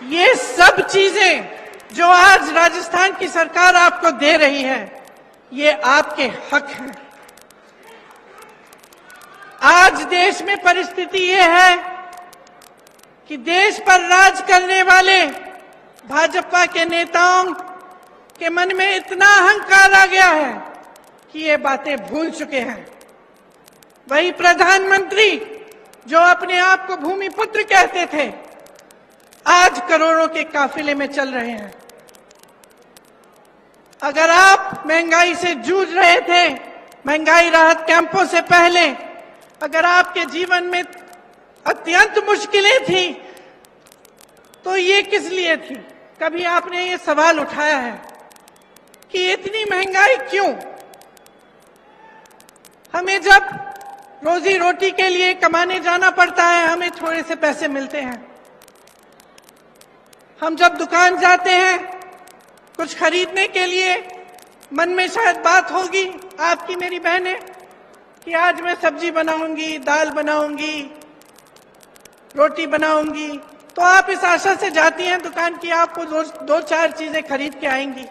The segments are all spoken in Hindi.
ये सब चीजें जो आज राजस्थान की सरकार आपको दे रही है, ये आपके हक हैं। आज देश में परिस्थिति ये है कि देश पर राज करने वाले भाजपा के नेताओं के मन में इतना अहंकार आ गया है कि ये बातें भूल चुके हैं। वही प्रधानमंत्री जो अपने आप को भूमिपुत्र कहते थे, आज करोड़ों के काफिले में चल रहे हैं। अगर आप महंगाई से जूझ रहे थे, महंगाई राहत कैंपों से पहले, अगर आपके जीवन में अत्यंत मुश्किलें थी, तो ये किस लिए थी? कभी आपने ये सवाल उठाया है कि इतनी महंगाई क्यों? हमें जब रोजी रोटी के लिए कमाने जाना पड़ता है, हमें थोड़े से पैसे मिलते हैं। हम जब दुकान जाते हैं कुछ खरीदने के लिए, मन में शायद बात होगी आपकी मेरी बहनें कि आज मैं सब्जी बनाऊंगी, दाल बनाऊंगी, रोटी बनाऊंगी, तो आप इस आशा से जाती हैं दुकान की आपको दो चार चीजें खरीद के आएंगी,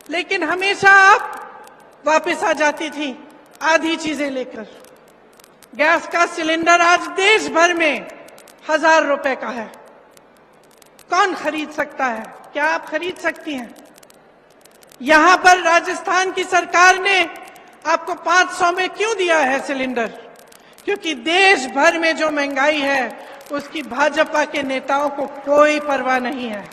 लेकिन हमेशा आप वापस आ जाती थी आधी चीजें लेकर। गैस का सिलेंडर आज देश भर में 1000 रुपए का है। कौन खरीद सकता है? क्या आप खरीद सकती हैं? यहां पर राजस्थान की सरकार ने आपको 500 में क्यों दिया है सिलेंडर? क्योंकि देश भर में जो महंगाई है उसकी भाजपा के नेताओं को कोई परवाह नहीं है।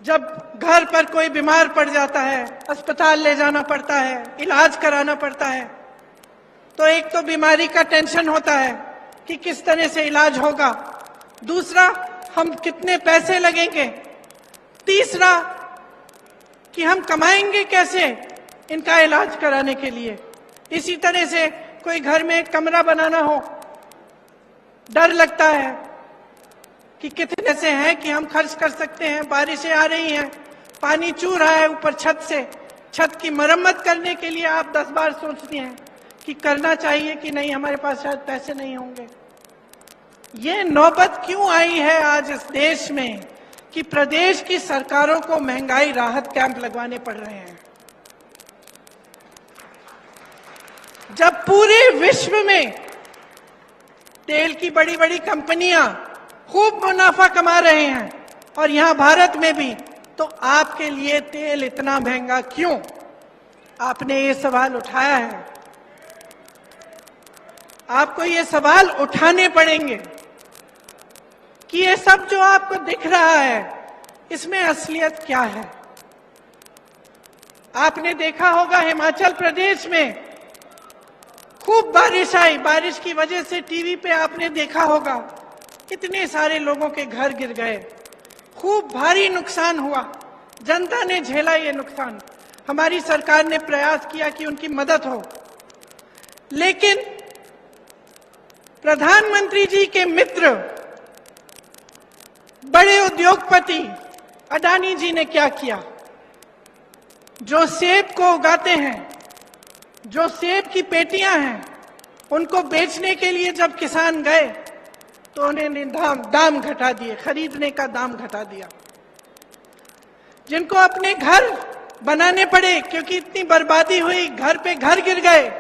जब घर पर कोई बीमार पड़ जाता है, अस्पताल ले जाना पड़ता है, इलाज कराना पड़ता है, तो एक तो बीमारी का टेंशन होता है कि किस तरह से इलाज होगा, दूसरा हम कितने पैसे लगेंगे, तीसरा कि हम कमाएंगे कैसे इनका इलाज कराने के लिए। इसी तरह से कोई घर में एक कमरा बनाना हो, डर लगता है कि कितने से है कि हम खर्च कर सकते हैं। बारिशें आ रही हैं, पानी चू रहा है ऊपर छत से, छत की मरम्मत करने के लिए आप 10 बार सोचती हैं कि करना चाहिए कि नहीं, हमारे पास शायद पैसे नहीं होंगे। ये नौबत क्यों आई है आज इस देश में कि प्रदेश की सरकारों को महंगाई राहत कैंप लगवाने पड़ रहे हैं, जब पूरे विश्व में तेल की बड़ी बड़ी कंपनियां खूब मुनाफा कमा रहे हैं और यहां भारत में भी, तो आपके लिए तेल इतना महंगा क्यों? आपने ये सवाल उठाया है, आपको ये सवाल उठाने पड़ेंगे कि ये सब जो आपको दिख रहा है इसमें असलियत क्या है। आपने देखा होगा हिमाचल प्रदेश में खूब बारिश आई, बारिश की वजह से टीवी पे आपने देखा होगा कितने सारे लोगों के घर गिर गए, खूब भारी नुकसान हुआ, जनता ने झेला ये नुकसान। हमारी सरकार ने प्रयास किया कि उनकी मदद हो, लेकिन प्रधानमंत्री जी के मित्र बड़े उद्योगपति अडानी जी ने क्या किया? जो सेब को उगाते हैं, जो सेब की पेटियां हैं, उनको बेचने के लिए जब किसान गए तो उन्होंने दाम घटा दिए, खरीदने का दाम घटा दिया। जिनको अपने घर बनाने पड़े क्योंकि इतनी बर्बादी हुई, घर पे घर गिर गए,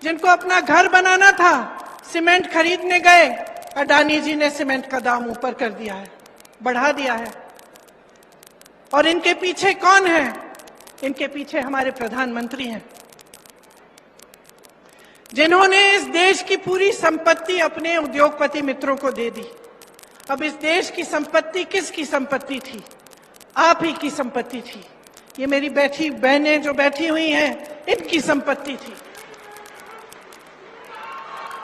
जिनको अपना घर बनाना था, सीमेंट खरीदने गए, अडानी जी ने सीमेंट का दाम ऊपर कर दिया है, बढ़ा दिया है। और इनके पीछे कौन है? इनके पीछे हमारे प्रधानमंत्री हैं, जिन्होंने इस देश की पूरी संपत्ति अपने उद्योगपति मित्रों को दे दी। अब इस देश की संपत्ति किसकी संपत्ति थी? आप ही की संपत्ति थी। ये मेरी बैठी बहनें जो बैठी हुई हैं, इनकी संपत्ति थी।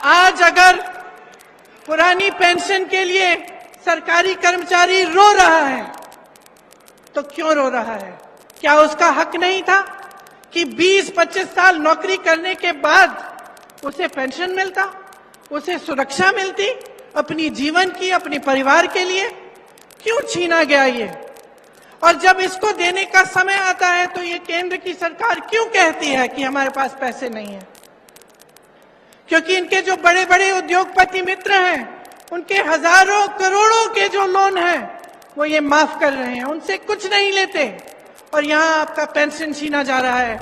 आज अगर पुरानी पेंशन के लिए सरकारी कर्मचारी रो रहा है, तो क्यों रो रहा है? क्या उसका हक नहीं था कि 20-25 साल नौकरी करने के बाद उसे पेंशन मिलता, उसे सुरक्षा मिलती अपनी जीवन की, अपने परिवार के लिए? क्यों छीना गया ये? और जब इसको देने का समय आता है तो ये केंद्र की सरकार क्यों कहती है कि हमारे पास पैसे नहीं है? क्योंकि इनके जो बड़े बड़े उद्योगपति मित्र हैं उनके हजारों करोड़ों के जो लोन हैं वो ये माफ कर रहे हैं, उनसे कुछ नहीं लेते और यहाँ आपका पेंशन छीना जा रहा है।